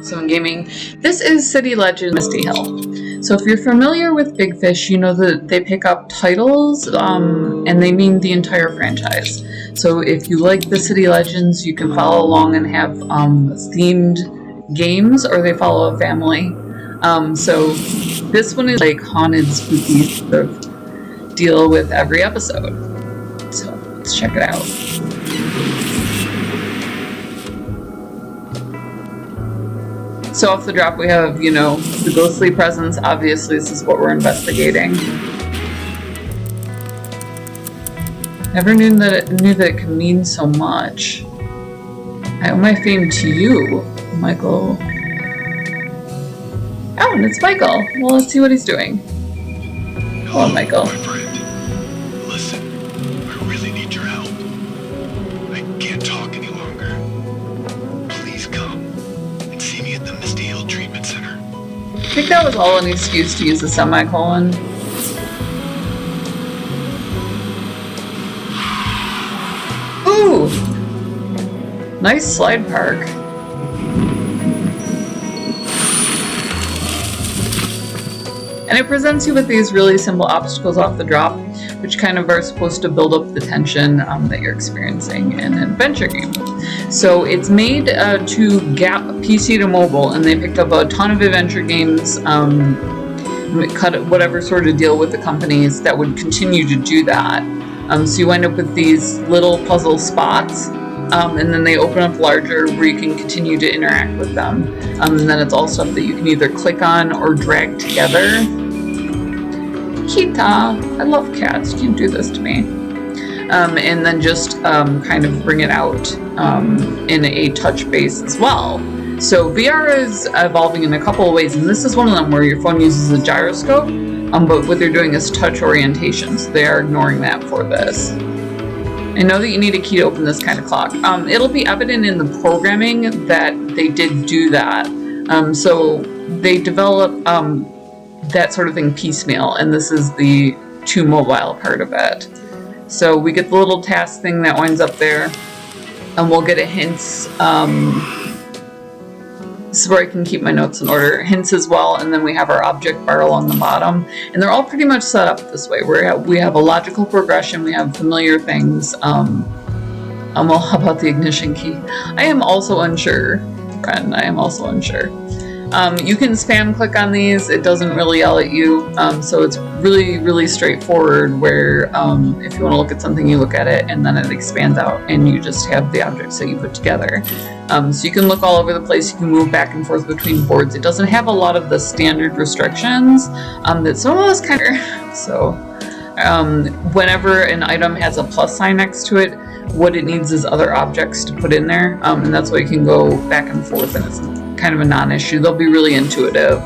So in gaming, this is City Legends Misty Hill. So if you're familiar with Big Fish, you know that they pick up titles and they mean the entire franchise. So if you like the City Legends, you can follow along and have themed games, or they follow a family. So this one is like haunted, spooky sort of deal with every episode. So let's check it out. So off the drop we have, the ghostly presence. Obviously this is what we're investigating. Never knew that it could mean so much. I owe my fame to you, Michael. Oh, and it's Michael. Well, let's see what he's doing. Hello, Michael. My friend. Listen, I really need your help. I can't talk any longer. Please come and see me at the Misty Hill Treatment Center. I think that was all an excuse to use a semicolon. Ooh! Nice slide park. And it presents you with these really simple obstacles off the drop, which kind of are supposed to build up the tension that you're experiencing in an adventure game. So it's made to gap PC to mobile, and they picked up a ton of adventure games, cut whatever sort of deal with the companies that would continue to do that. So you wind up with these little puzzle spots, and then they open up larger where you can continue to interact with them. And then it's all stuff that you can either click on or drag together. Kita, I love cats, you can't do this to me. And then just kind of bring it out in a touch base as well. So VR is evolving in a couple of ways, and this is one of them where your phone uses a gyroscope, but what they're doing is touch orientation, so they are ignoring that for this. I know that you need a key to open this kind of clock. It'll be evident in the programming that they did do that. So they develop that sort of thing piecemeal, and this is the to mobile part of it. So we get the little task thing that winds up there, and we'll get a hints. This is where I can keep my notes in order. Hints as well, and then we have our object bar along the bottom. And they're all pretty much set up this way. We have a logical progression, we have familiar things. Well, how about the ignition key? I am also unsure, friend, I am also unsure. You can spam click on these, it doesn't really yell at you, so it's really, really straightforward where if you want to look at something, you look at it and then it expands out and you just have the objects that you put together. So you can look all over the place, you can move back and forth between boards. It doesn't have a lot of the standard restrictions that some of us kind of... So whenever an item has a plus sign next to it, what it needs is other objects to put in there, and that's why you can go back and forth, and it's kind of a non-issue. They'll be really intuitive,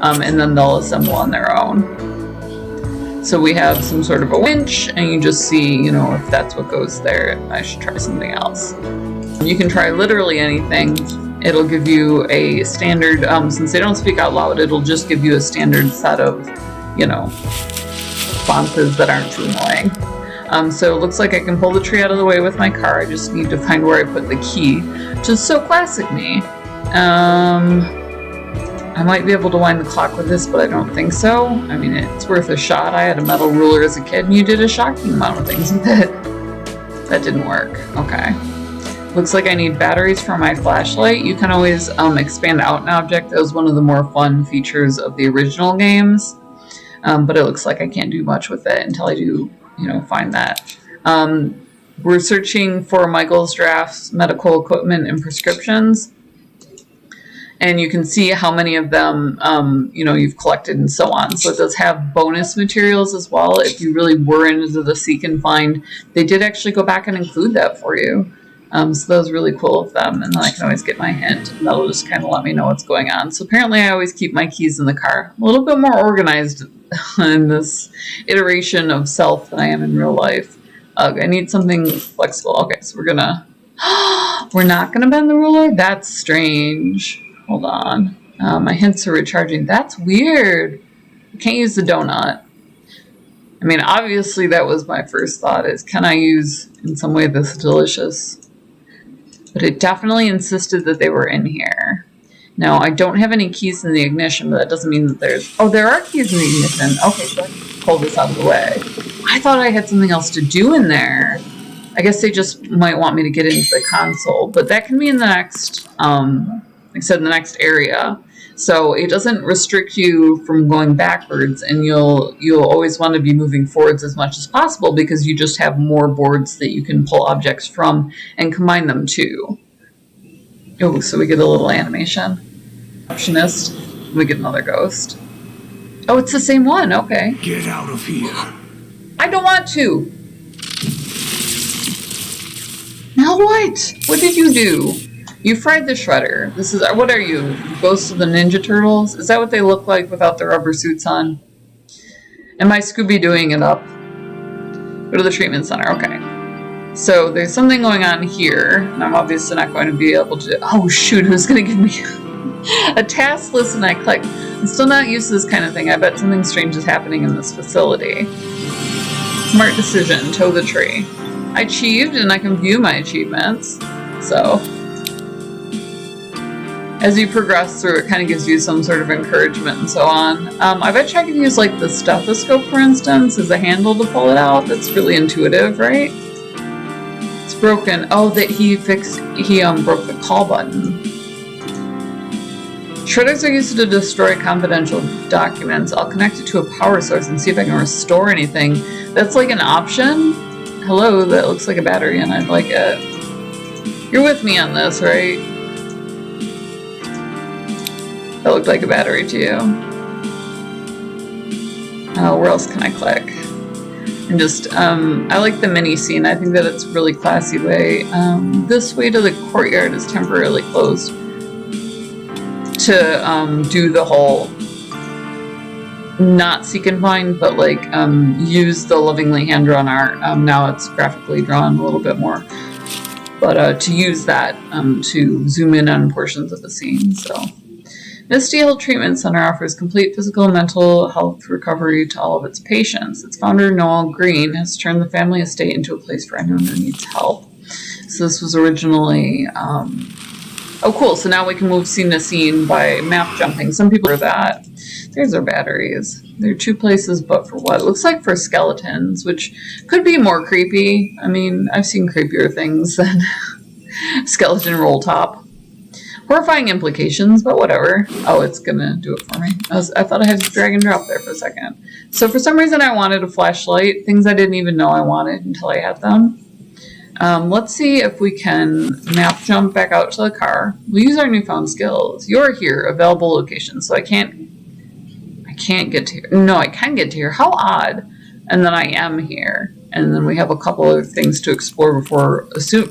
and then they'll assemble on their own. So we have some sort of a winch, and you just see, if that's what goes there. I should try something else. You can try literally anything. It'll give you a standard, since they don't speak out loud, it'll just give you a standard set of, responses that aren't too annoying. So it looks like I can pull the tree out of the way with my car. I just need to find where I put the key, which is so classic me. I might be able to wind the clock with this, but I don't think so. I mean, it's worth a shot. I had a metal ruler as a kid, and you did a shocking amount of things with it. That didn't work. Okay. Looks like I need batteries for my flashlight. You can always expand out an object. That was one of the more fun features of the original games. But it looks like I can't do much with it until I do, find that. We're searching for Michael's drafts, medical equipment, and prescriptions. And you can see how many of them, you've collected and so on. So it does have bonus materials as well. If you really were into the seek and find, they did actually go back and include that for you. So that was really cool of them. And then I can always get my hint, and that'll just kind of let me know what's going on. So apparently I always keep my keys in the car. A little bit more organized in this iteration of self than I am in real life. I need something flexible. Okay, so we're not gonna bend the ruler? That's strange. Hold on. My hints are recharging. That's weird. I can't use the donut. I mean, obviously that was my first thought, is can I use in some way this delicious? But it definitely insisted that they were in here. Now, I don't have any keys in the ignition, but that doesn't mean that there's... Oh, there are keys in the ignition. Okay, so I can pull this out of the way. I thought I had something else to do in there. I guess they just might want me to get into the console, but that can be in the next, like I said, in the next area. So it doesn't restrict you from going backwards, and you'll always want to be moving forwards as much as possible because you just have more boards that you can pull objects from and combine them to. Oh, so we get a little animation. Optionist. We get another ghost. Oh, it's the same one. Okay. Get out of here. I don't want to. Now what? What did you do? You fried the shredder. This is... What are you? Ghosts of the Ninja Turtles? Is that what they look like without the rubber suits on? Am I Scooby-Dooing it up? Go to the treatment center. Okay. So there's something going on here, and I'm obviously not going to be able to... Oh, shoot. Who's going to give me a task list and I click? I'm still not used to this kind of thing. I bet something strange is happening in this facility. Smart decision. Tow the tree. I achieved, and I can view my achievements. So... as you progress through, it kind of gives you some sort of encouragement and so on. I bet you I could use like the stethoscope, for instance, as a handle to pull it out. That's really intuitive, right? It's broken. Oh, that he broke the call button. Shredders are used to destroy confidential documents. I'll connect it to a power source and see if I can restore anything. That's like an option. Hello, that looks like a battery and I'd like it. You're with me on this, right? That looked like a battery to you. Oh, where else can I click? And just, I like the mini scene. I think that it's a really classy way. This way to the courtyard is temporarily closed to do the whole not seek and find, but like use the lovingly hand-drawn art. Now it's graphically drawn a little bit more. But to use that to zoom in on portions of the scene, so... Misty Hill Treatment Center offers complete physical and mental health recovery to all of its patients. Its founder, Noel Green, has turned the family estate into a place for anyone who needs help. So this was originally... Oh, cool. So now we can move scene to scene by map jumping. Some people do that. There's our batteries. There are two places, but for what? It looks like for skeletons, which could be more creepy. I mean, I've seen creepier things than skeleton roll top. Horrifying implications, but whatever. Oh, it's gonna do it for me. I thought I had to drag and drop there for a second. So for some reason I wanted a flashlight. Things I didn't even know I wanted until I had them. Let's see if we can map jump back out to the car. We'll use our newfound skills. You're here, available location. So I can't get to here. No, I can get to here. How odd. And then I am here. And then we have a couple of things to explore before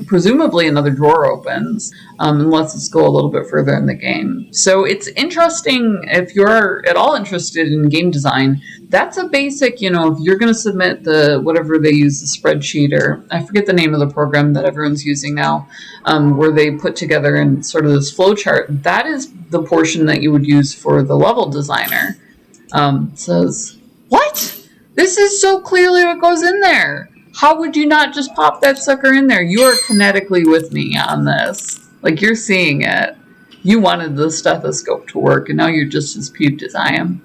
presumably another drawer opens, and lets us go a little bit further in the game. So it's interesting if you're at all interested in game design. That's a basic, you know, if you're going to submit the whatever they use, the spreadsheet, or I forget the name of the program that everyone's using now, where they put together in sort of this flow chart. That is the portion that you would use for the level designer. It says, what? This is so clearly what goes in there. How would you not just pop that sucker in there? You are kinetically with me on this. Like, you're seeing it. You wanted the stethoscope to work, and now you're just as peeved as I am.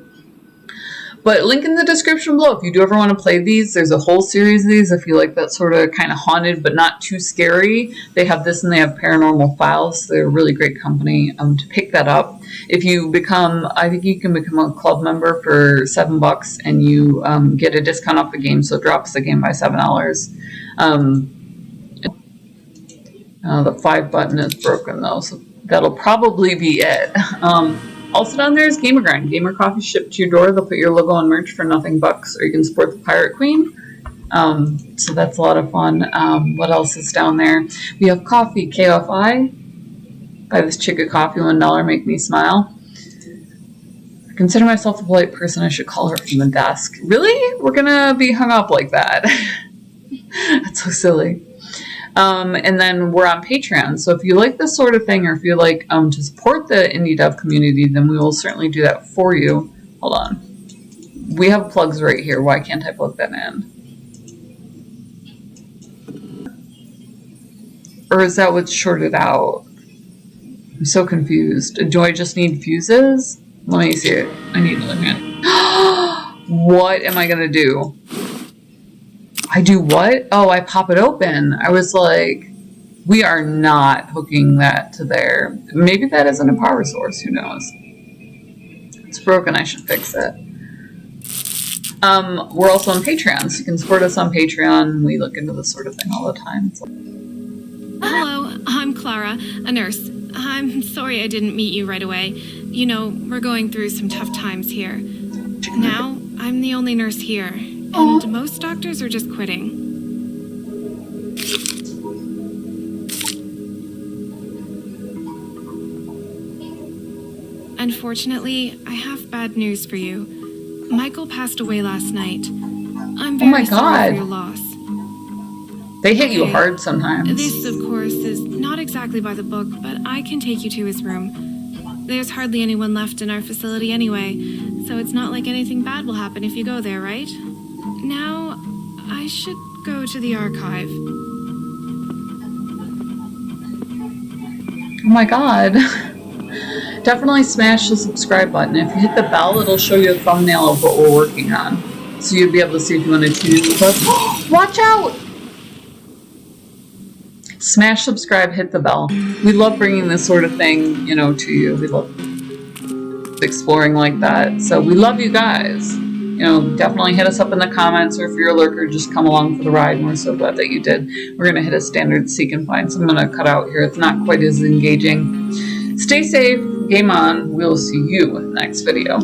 But link in the description below. If you do ever want to play these, there's a whole series of these. If you like that sort of kind of haunted but not too scary, they have this and they have Paranormal Files. They're a really great company to pick that up. If you become, I think you can become a club member for $7 and you get a discount off the game, so it drops the game by $7. The 5 button is broken though, so that'll probably be it. Also down there is Gamer Grind. Gamer coffee shipped to your door. They'll put your logo on merch for nothing bucks, or you can support the Pirate Queen. So that's a lot of fun. What else is down there? We have coffee, KFI. Buy this chick a coffee, $1, make me smile. I consider myself a polite person. I should call her from the desk. Really? We're gonna be hung up like that. That's so silly. And then we're on Patreon. So if you like this sort of thing, or if you like to support the indie dev community, then we will certainly do that for you. Hold on. We have plugs right here. Why can't I plug that in? Or is that what's shorted out? I'm so confused. Do I just need fuses? Let me see it. I need to look at it. What am I gonna do? I do what? Oh, I pop it open. I was like, we are not hooking that to there. Maybe that isn't a power source. Who knows? It's broken. I should fix it. We're also on Patreon, so you can support us on Patreon. We look into this sort of thing all the time. Hello, I'm Clara, a nurse. I'm sorry I didn't meet you right away. You know, we're going through some tough times here. Now, I'm the only nurse here, and most doctors are just quitting. Unfortunately, I have bad news for you. Michael passed away last night. I'm very sorry for your loss. They hit you hard sometimes. This, of course, is not exactly by the book, but I can take you to his room. There's hardly anyone left in our facility anyway, so it's not like anything bad will happen if you go there, right? Now, I should go to the archive. Oh my god. Definitely smash the subscribe button. If you hit the bell, it'll show you a thumbnail of what we're working on. So you'll be able to see if you want to tune in with us. Watch out! Smash subscribe, hit the bell. We love bringing this sort of thing, you know, to you. We love exploring like that. So we love you guys. You know, definitely hit us up in the comments, or if you're a lurker, just come along for the ride, and we're so glad that you did. We're going to hit a standard seek and find, so I'm going to cut out here. It's not quite as engaging. Stay safe, game on. We'll see you in the next video.